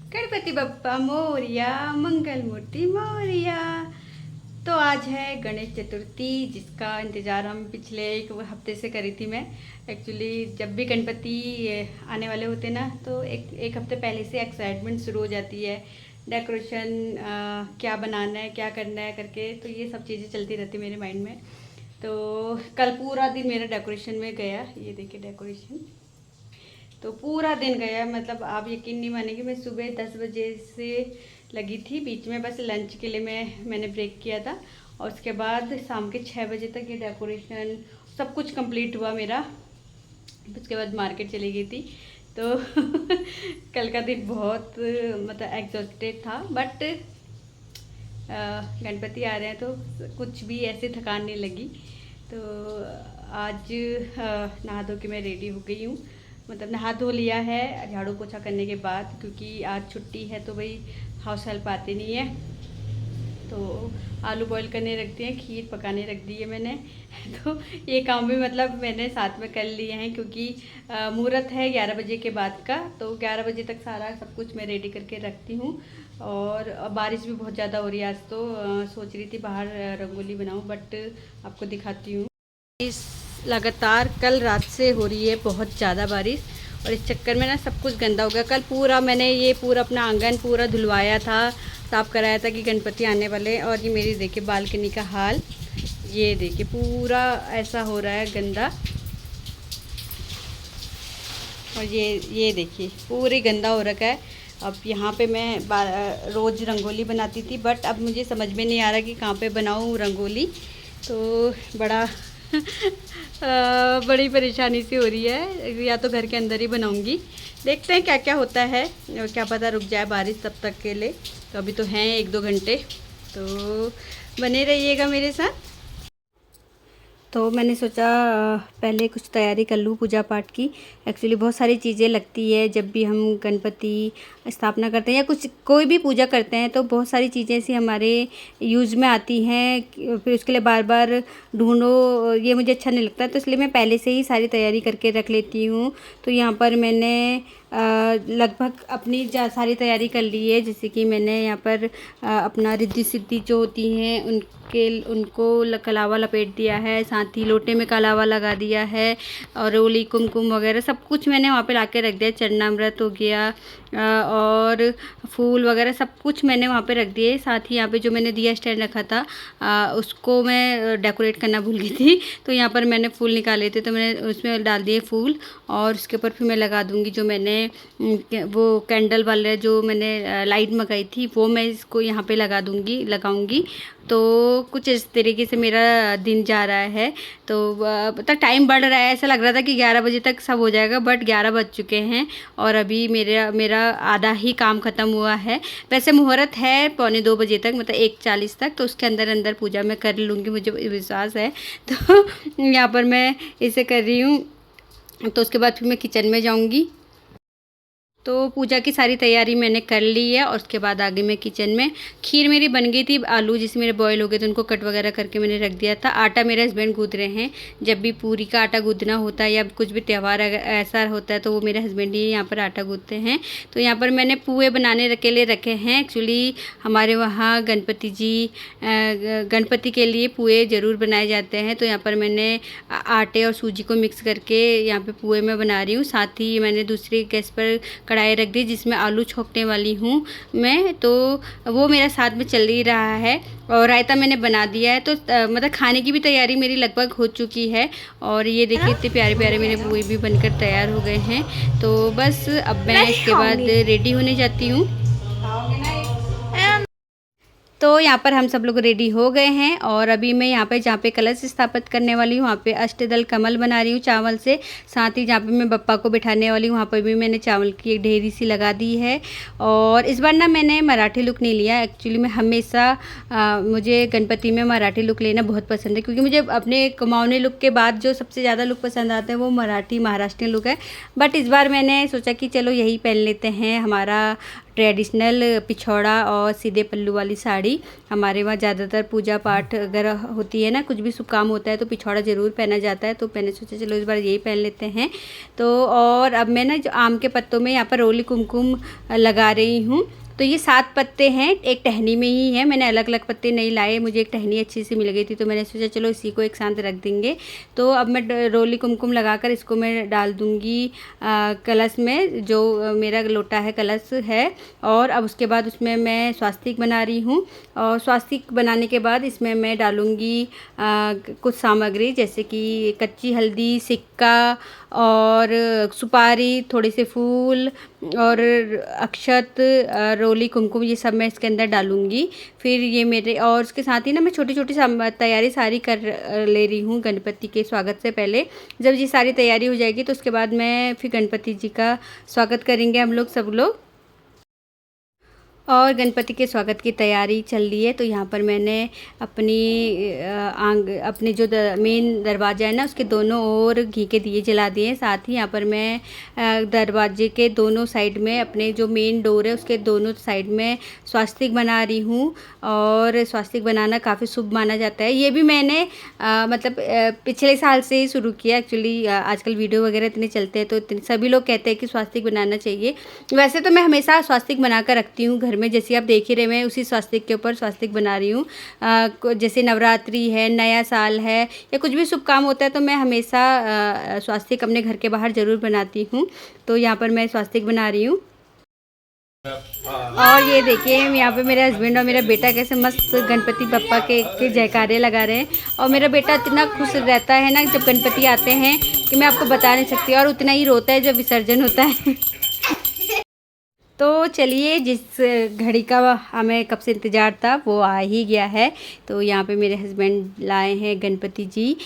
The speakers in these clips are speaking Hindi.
गणपति बप्पा मोरिया, मंगल मूर्ति मोरिया। तो आज है गणेश चतुर्थी, जिसका इंतज़ार हम पिछले एक हफ्ते से करी थी मैं। एक्चुअली जब भी गणपति आने वाले होते ना, तो एक हफ्ते पहले से एक्साइटमेंट शुरू हो जाती है। डेकोरेशन क्या बनाना है, क्या करना है करके, तो ये सब चीज़ें चलती रहती मेरे माइंड में। तो कल पूरा दिन मेरा डेकोरेशन में गया। ये देखिए डेकोरेशन, तो पूरा दिन गया। मतलब आप यकीन नहीं मानेंगे, मैं सुबह 10 बजे से लगी थी। बीच में बस लंच के लिए मैंने ब्रेक किया था, और उसके बाद शाम के 6 बजे तक ये डेकोरेशन सब कुछ कंप्लीट हुआ मेरा। उसके बाद मार्केट चली गई थी। तो कल का दिन बहुत मतलब एग्जॉस्टेड था, बट गणपति आ रहे हैं तो कुछ भी ऐसे थकान नहीं लगी। तो आज नहा धो के मैं रेडी हो गई हूँ। मतलब नहा धो लिया है झाड़ू पोछा करने के बाद, क्योंकि आज छुट्टी है तो भाई हाउस हेल्प आती नहीं है। तो आलू बॉईल करने रख दिए, खीर पकाने रख दी है मैंने। तो ये काम भी मतलब मैंने साथ में कर लिए हैं, क्योंकि मुहूर्त है 11 बजे के बाद का। तो 11 बजे तक सारा सब कुछ मैं रेडी करके रखती हूँ। और बारिश भी बहुत ज़्यादा हो रही है आज, तो सोच रही थी बाहर रंगोली बनाऊँ, बट आपको दिखाती हूँ। इस लगातार कल रात से हो रही है बहुत ज़्यादा बारिश, और इस चक्कर में ना सब कुछ गंदा हो गया। कल पूरा मैंने ये पूरा अपना आंगन पूरा धुलवाया था, साफ़ कराया था कि गणपति आने वाले। और ये मेरी देखिए बालकनी का हाल, ये देखिए पूरा ऐसा हो रहा है गंदा। और ये देखिए पूरी गंदा हो रखा है। अब यहाँ पे मैं रोज़ रंगोली बनाती थी, बट अब मुझे समझ में नहीं आ रहा कि कहाँ पे बनाऊँ रंगोली। तो बड़ा बड़ी परेशानी सी हो रही है। या तो घर के अंदर ही बनाऊंगी, देखते हैं क्या क्या होता है। और क्या पता रुक जाए बारिश तब तक के लिए। तो अभी तो हैं 1-2 घंटे, तो बने रहिएगा मेरे साथ। तो मैंने सोचा पहले कुछ तैयारी कर लूँ पूजा पाठ की। एक्चुअली बहुत सारी चीज़ें लगती है जब भी हम गणपति स्थापना करते हैं या कुछ कोई भी पूजा करते हैं, तो बहुत सारी चीज़ें ऐसी हमारे यूज़ में आती हैं। फिर उसके लिए बार बार ढूंढो, ये मुझे अच्छा नहीं लगता। तो इसलिए मैं पहले से ही सारी तैयारी करके रख लेती हूँ। तो यहाँ पर मैंने लगभग अपनी सारी तैयारी कर ली है। जैसे कि मैंने यहाँ पर अपना रिद्धि सिद्धि जो होती हैं उनको कलावा लपेट दिया है, साथ ही लोटे में कलावा लगा दिया है, और रोली कुमकुम वगैरह सब कुछ मैंने वहाँ पे ला के रख दिया। चरणामृत हो गया और फूल वगैरह सब कुछ मैंने वहाँ पे रख दिए। साथ ही यहाँ पे जो मैंने दिया स्टैंड रखा था उसको मैं डेकोरेट करना भूल गई थी। तो यहाँ पर मैंने फूल निकाले थे, तो मैंने उसमें डाल दिए फूल, और उसके ऊपर फिर मैं लगा दूँगी जो मैंने वो कैंडल वाले जो मैंने लाइट मंगाई थी, वो मैं इसको यहाँ पे लगाऊंगी। तो कुछ इस तरीके से मेरा दिन जा रहा है। तो पता टाइम बढ़ रहा है, ऐसा लग रहा था कि 11 बजे तक सब हो जाएगा, बट 11 बज चुके हैं और अभी मेरा आधा ही काम ख़त्म हुआ है। वैसे मुहूर्त है 1:45 बजे तक, मतलब 1:40 तक, तो उसके अंदर अंदर पूजा मैं कर लूँगी, मुझे विश्वास है। तो यहाँ पर मैं इसे कर रही हूँ। तो उसके बाद फिर मैं किचन में जाऊँगी। तो पूजा की सारी तैयारी मैंने कर ली है, और उसके बाद आगे मैं किचन में। खीर मेरी बन गई थी, आलू जिसमें मेरे बॉयल हो गए थे उनको कट वगैरह करके मैंने रख दिया था। आटा मेरे हस्बैंड गूँथ रहे हैं। जब भी पूरी का आटा गूँथना होता है या कुछ भी त्यौहार अगर ऐसा होता है, तो वो मेरे हस्बैंड ही यहाँ पर आटा गूँथते हैं। तो यहाँ पर मैंने पुए बनाने के लिए रखे हैं। एक्चुअली हमारे वहाँ गणपति के लिए पुए ज़रूर बनाए जाते हैं। तो यहाँ पर मैंने आटे और सूजी को मिक्स करके यहाँ पर पुए में बना रही हूँ। साथ ही मैंने दूसरी गैस पर कढ़ाई रख दी जिसमें आलू छोंकने वाली हूँ मैं। तो वो मेरा साथ में चल ही रहा है, और रायता मैंने बना दिया है। तो मतलब खाने की भी तैयारी मेरी लगभग हो चुकी है। और ये देखिए इतने प्यारे प्यारे मेरे बुए भी बनकर तैयार हो गए हैं। तो बस अब मैं इसके बाद रेडी होने जाती हूँ। तो यहाँ पर हम सब लोग रेडी हो गए हैं, और अभी मैं यहाँ पे जहाँ पे कलश स्थापित करने वाली हूँ वहाँ पे अष्टदल कमल बना रही हूँ चावल से। साथ ही जहाँ पे मैं बप्पा को बिठाने वाली हूँ वहाँ पर भी मैंने चावल की एक ढेरी सी लगा दी है। और इस बार ना मैंने मराठी लुक नहीं लिया। एक्चुअली मैं हमेशा मुझे गणपति में मराठी लुक लेना बहुत पसंद है, क्योंकि मुझे अपने कुमाऊनी लुक के बाद जो सबसे ज़्यादा लुक पसंद आता है वो मराठी महाराष्ट्रीयन लुक है। बट इस बार मैंने सोचा कि चलो यही पहन लेते हैं, हमारा ट्रेडिशनल पिछौड़ा और सीधे पल्लू वाली साड़ी। हमारे वहाँ ज़्यादातर पूजा पाठ अगर होती है ना, कुछ भी शुभ काम होता है तो पिछौड़ा ज़रूर पहना जाता है। तो मैंने सोचा चलो इस बार यही पहन लेते हैं। तो और अब मैं ना जो आम के पत्तों में यहाँ पर रोली कुमकुम लगा रही हूँ। तो ये 7 पत्ते हैं, एक टहनी में ही है, मैंने अलग अलग पत्ते नहीं लाए, मुझे एक टहनी अच्छी सी मिल गई थी तो मैंने सोचा चलो इसी को एक साथ रख देंगे। तो अब मैं रोली कुमकुम लगाकर इसको मैं डाल दूँगी कलश में, जो मेरा लोटा है कलश है। और अब उसके बाद उसमें मैं स्वास्तिक बना रही हूँ। और स्वास्तिक बनाने के बाद इसमें मैं डालूँगी कुछ सामग्री, जैसे कि कच्ची हल्दी, सिक्का और सुपारी, थोड़े से फूल और अक्षत, रोली कुमकुम, ये सब मैं इसके अंदर डालूँगी। फिर ये मेरे और उसके साथ ही ना मैं छोटी छोटी तैयारी सारी कर ले रही हूँ गणपति के स्वागत से पहले। जब ये सारी तैयारी हो जाएगी तो उसके बाद मैं फिर गणपति जी का स्वागत करेंगे हम लोग सब लोग। और गणपति के स्वागत की तैयारी चल रही है। तो यहाँ पर मैंने अपने जो मेन दरवाज़ा है ना, उसके दोनों ओर घी के दिए जला दिए। साथ ही यहाँ पर मैं दरवाजे के दोनों साइड में, अपने जो मेन डोर है उसके दोनों साइड में स्वास्तिक बना रही हूँ। और स्वास्तिक बनाना काफ़ी शुभ माना जाता है। ये भी मैंने मतलब पिछले साल से ही शुरू किया। एक्चुअली आजकल वीडियो वगैरह इतने चलते हैं तो सभी लोग कहते हैं कि स्वास्तिक बनाना चाहिए। वैसे तो मैं हमेशा स्वास्तिक बना कर रखती हूँ घर में, जैसे आप देख ही रहे, मैं उसी स्वास्तिक के ऊपर स्वास्तिक बना रही हूँ। जैसे नवरात्रि है, नया साल है या कुछ भी शुभ काम होता है तो मैं हमेशा स्वास्तिक अपने घर के बाहर ज़रूर बनाती हूँ। तो यहाँ पर मैं स्वास्तिक बना रही हूँ। और ये देखिए यहाँ पे मेरे हस्बैंड और मेरा बेटा कैसे मस्त गणपति बप्पा के जयकारे लगा रहे हैं। और मेरा बेटा इतना खुश रहता है ना जब गणपति आते हैं कि मैं आपको बता नहीं सकती, और उतना ही रोता है जब विसर्जन होता है। तो चलिए, जिस घड़ी का हमें कब से इंतज़ार था वो आ ही गया है। तो यहाँ पे मेरे हस्बैंड लाए हैं गणपति जी।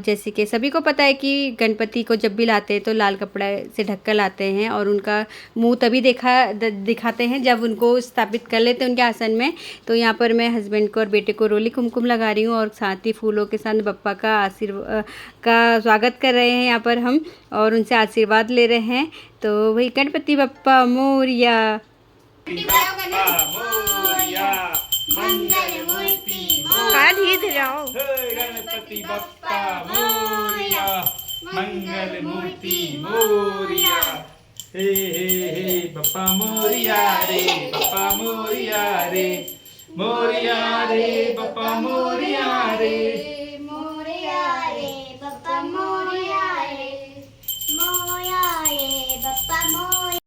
जैसे कि सभी को पता है कि गणपति को जब भी लाते हैं तो लाल कपड़े से ढककर लाते हैं, और उनका मुंह तभी दिखाते हैं जब उनको स्थापित कर लेते हैं उनके आसन में। तो यहाँ पर मैं हस्बैंड को और बेटे को रोली कुमकुम लगा रही हूँ, और साथ ही फूलों के साथ बप्पा का का स्वागत कर रहे हैं यहाँ पर हम, और उनसे आशीर्वाद ले रहे हैं। तो वही गणपति बप्पा मोरिया, मंगल मूर्ति गणपति बप्पा मोरिया, मंगल मूर्ति मोरिया। हे हे हे बप्पा मोरिया रे, बप्पा मोरिया रे, मोरिया रे बप्पा मोरिया रे, मोरिया रे बप्पा मोरिया रे, मोरिया रे बप्पा मोरिया।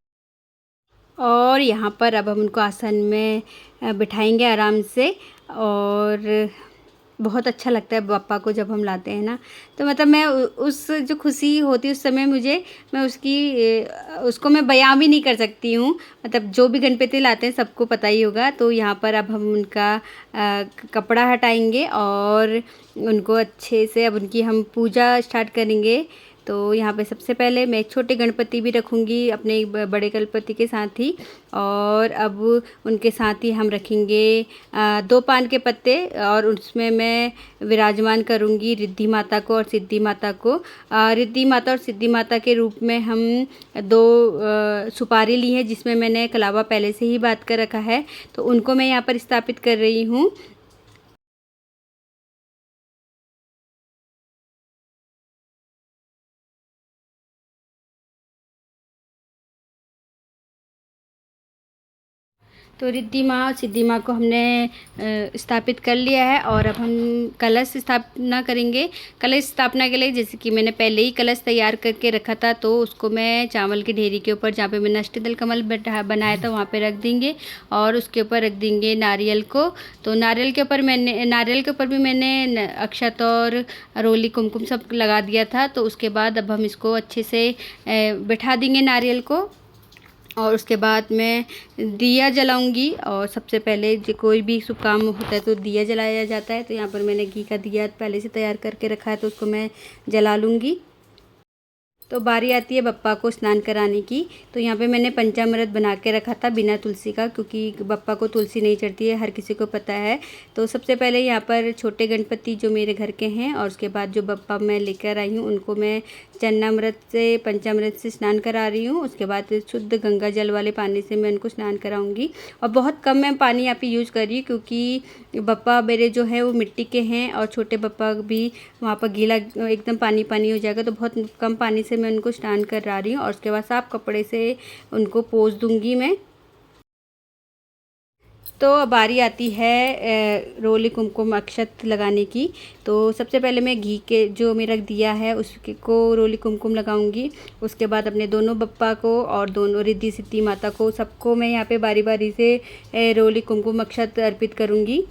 और यहाँ पर अब हम उनको आसन में बिठाएंगे आराम से। और बहुत अच्छा लगता है बप्पा को जब हम लाते हैं ना, तो मतलब मैं उस जो खुशी होती है उस समय मैं उसको मैं बयां भी नहीं कर सकती हूँ। मतलब जो भी गणपति लाते हैं सबको पता ही होगा। तो यहाँ पर अब हम उनका कपड़ा हटाएंगे और उनको अच्छे से अब उनकी हम पूजा स्टार्ट करेंगे। तो यहाँ पे सबसे पहले मैं एक छोटे गणपति भी रखूँगी अपने बड़े गणपति के साथ ही, और अब उनके साथ ही हम रखेंगे 2 पान के पत्ते, और उसमें मैं विराजमान करूँगी रिद्धि माता को और सिद्धि माता को। रिद्धि माता और सिद्धि माता के रूप में हम 2 सुपारी ली है, जिसमें मैंने कलावा पहले से ही बात कर रखा है, तो उनको मैं यहाँ पर स्थापित कर रही हूँ। तो रिद्धि माँ और सिद्धि माँ को हमने स्थापित कर लिया है, और अब हम कलश स्थापना करेंगे। कलश स्थापना के लिए जैसे कि मैंने पहले ही कलश तैयार करके रखा था, तो उसको मैं चावल की ढेरी के ऊपर, जहाँ पे मैंने अष्टदल कमल बनाया था, वहाँ पे रख देंगे, और उसके ऊपर रख देंगे नारियल को। तो नारियल के ऊपर भी मैंने अक्षत और रोली कुमकुम सब लगा दिया था। तो उसके बाद अब हम इसको अच्छे से बिठा देंगे नारियल को, और उसके बाद मैं दिया जलाऊंगी। और सबसे पहले जो कोई भी शुभ काम होता है तो दिया जलाया जाता है। तो यहाँ पर मैंने घी का दिया पहले से तैयार करके रखा है, तो उसको मैं जला लूँगी। तो बारी आती है बप्पा को स्नान कराने की। तो यहाँ पे मैंने पंचामृत बना के रखा था बिना तुलसी का, क्योंकि बप्पा को तुलसी नहीं चढ़ती है, हर किसी को पता है। तो सबसे पहले यहाँ पर छोटे गणपति जो मेरे घर के हैं और उसके बाद जो बप्पा मैं लेकर आई हूँ उनको मैं चन्नामृत से पंचामृत से स्नान करा रही हूँ। उसके बाद शुद्ध गंगा जल वाले पानी से मैं उनको स्नान कराऊँगी। और बहुत कम मैं पानी यहाँ पे यूज़ कर रही हूँ, क्योंकि बप्पा मेरे जो है वो मिट्टी के हैं और छोटे बप्पा भी वहाँ पर गीला एकदम पानी पानी हो जाएगा, तो बहुत कम पानी से मैं उनको स्नान करा रही हूँ। और उसके बाद साफ कपड़े से उनको पोंछ दूँगी मैं। तो अब बारी आती है रोली कुमकुम अक्षत लगाने की। तो सबसे पहले मैं घी के जो मेरा दिया है उसके को रोली कुमकुम लगाऊंगी। उसके बाद अपने दोनों बप्पा को और दोनों रिद्धि सिद्धि माता को सबको मैं यहाँ पे बारी बारी से रोली कुमकुम अक्षत अर्पित करूँगी।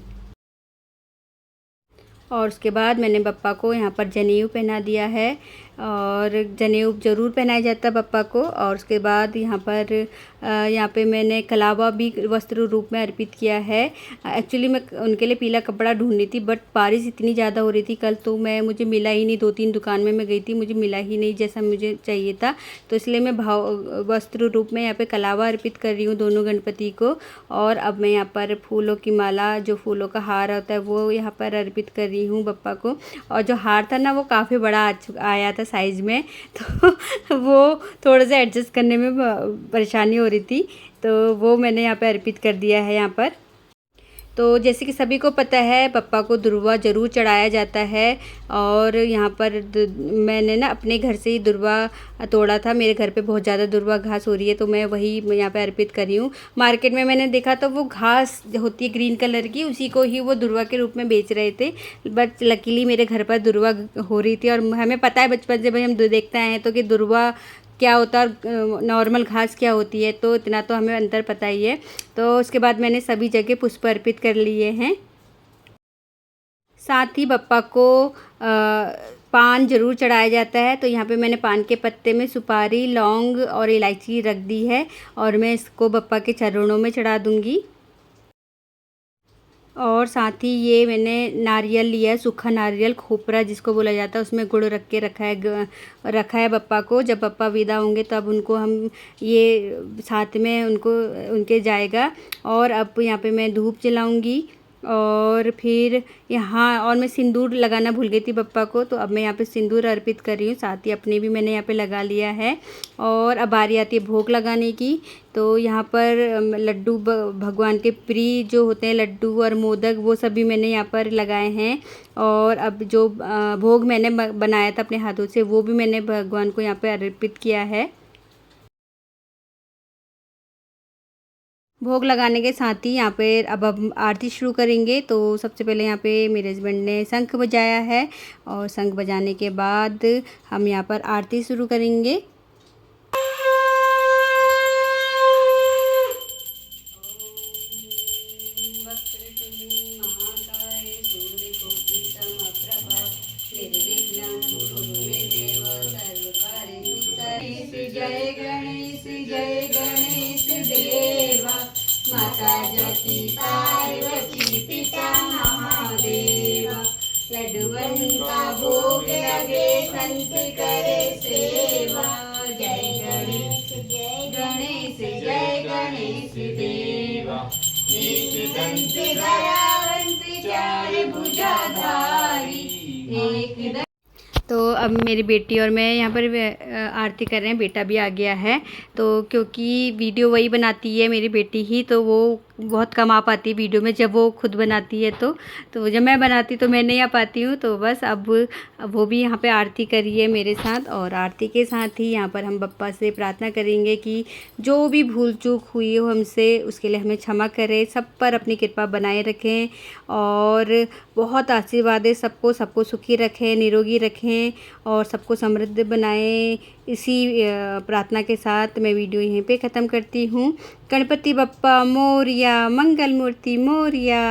और उसके बाद मैंने बप्पा को यहाँ पर जनेऊ पहना दिया है, और जनेऊ ज़रूर पहनाया जाता है बप्पा को। और उसके बाद यहाँ पे मैंने कलावा भी वस्त्र रूप में अर्पित किया है। एक्चुअली मैं उनके लिए पीला कपड़ा ढूंढ रही थी, बट बारिश इतनी ज़्यादा हो रही थी कल, तो मुझे मिला ही नहीं। 2-3 दुकान में मैं गई थी, मुझे मिला ही नहीं जैसा मुझे चाहिए था। तो इसलिए मैं वस्त्र रूप में यहाँ पे कलावा अर्पित कर रही हूँ दोनों गणपति को। और अब मैं यहाँ पर फूलों की माला, जो फूलों का हार होता है, वो यहाँ पर अर्पित कर रही हूँ बप्पा को। और जो हार था ना वो काफ़ी बड़ा आया था साइज़ में, तो वो थोड़ा सा एडजस्ट करने में परेशानी हो रही थी, तो वो मैंने यहाँ पे अर्पित कर दिया है यहाँ पर। तो जैसे कि सभी को पता है बप्पा को दुर्वा ज़रूर चढ़ाया जाता है। और यहाँ पर मैंने ना अपने घर से ही दुर्वा तोड़ा था, मेरे घर पे बहुत ज़्यादा दुर्वा घास हो रही है, तो मैं वही यहाँ पे अर्पित कर रही हूँ। मार्केट में मैंने देखा तो वो घास होती है ग्रीन कलर की, उसी को ही वो दुर्वा के रूप में बेच रहे थे। बट लकीली मेरे घर पर दुर्वा हो रही थी, और हमें पता है बचपन से भाई हम देखते आए हैं तो कि दुर्वा क्या होता है और नॉर्मल घास क्या होती है, तो इतना तो हमें अंतर पता ही है। तो उसके बाद मैंने सभी जगह पुष्प अर्पित कर लिए हैं। साथ ही बप्पा को पान ज़रूर चढ़ाया जाता है। तो यहाँ पे मैंने पान के पत्ते में सुपारी, लौंग और इलायची रख दी है, और मैं इसको बप्पा के चरणों में चढ़ा दूँगी। और साथ ही ये मैंने नारियल लिया है, सूखा नारियल, खोपरा जिसको बोला जाता है, उसमें गुड़ रख के रखा है बप्पा को। जब बप्पा विदा होंगे तब उनको हम ये साथ में उनके जाएगा। और अब यहाँ पे मैं धूप जलाऊंगी, और फिर यहाँ और मैं सिंदूर लगाना भूल गई थी बप्पा को, तो अब मैं यहाँ पे सिंदूर अर्पित कर रही हूँ। साथ ही अपने भी मैंने यहाँ पे लगा लिया है। और अब बारी आती है भोग लगाने की। तो यहाँ पर लड्डू, भगवान के प्रिय जो होते हैं लड्डू और मोदक, वो सभी मैंने यहाँ पर लगाए हैं। और अब जो भोग मैंने बनाया था अपने हाथों से, वो भी मैंने भगवान को यहाँ पर अर्पित किया है। भोग लगाने के साथ ही यहाँ पे अब हम आरती शुरू करेंगे। तो सबसे पहले यहाँ पे मेरे हस्बैंड ने शंख बजाया है, और शंख बजाने के बाद हम यहाँ पर आरती शुरू करेंगे। जय गणेश जय गणेश देवा, माता जति पार्वती पिता महादेवा। लड्डूवन का भोग लगे संत करे सेवा। जय गणेश जय गणेश जय गणेश देवा। एक दंत दयावंत चार भुजाधारी, एक। तो अब मेरी बेटी और मैं यहाँ पर आरती कर रहे हैं, बेटा भी आ गया है। तो क्योंकि वीडियो वही बनाती है मेरी बेटी ही, तो वो बहुत कम आ पाती है वीडियो में। जब वो खुद बनाती है तो जब मैं बनाती तो मैं नहीं आ पाती हूँ। तो बस अब वो भी यहाँ पे आरती करी है मेरे साथ। और आरती के साथ ही यहाँ पर हम बप्पा से प्रार्थना करेंगे कि जो भी भूल चूक हुई हो हमसे, उसके लिए हमें क्षमा करें, सब पर अपनी कृपा बनाए रखें, और बहुत आशीर्वाद है सबको सुखी रखें, निरोगी रखें, और सबको समृद्ध बनाएं। इसी प्रार्थना के साथ मैं वीडियो यहीं पे ख़त्म करती हूँ। गणपति बप्पा मोरिया, मंगल मूर्ति मोरिया।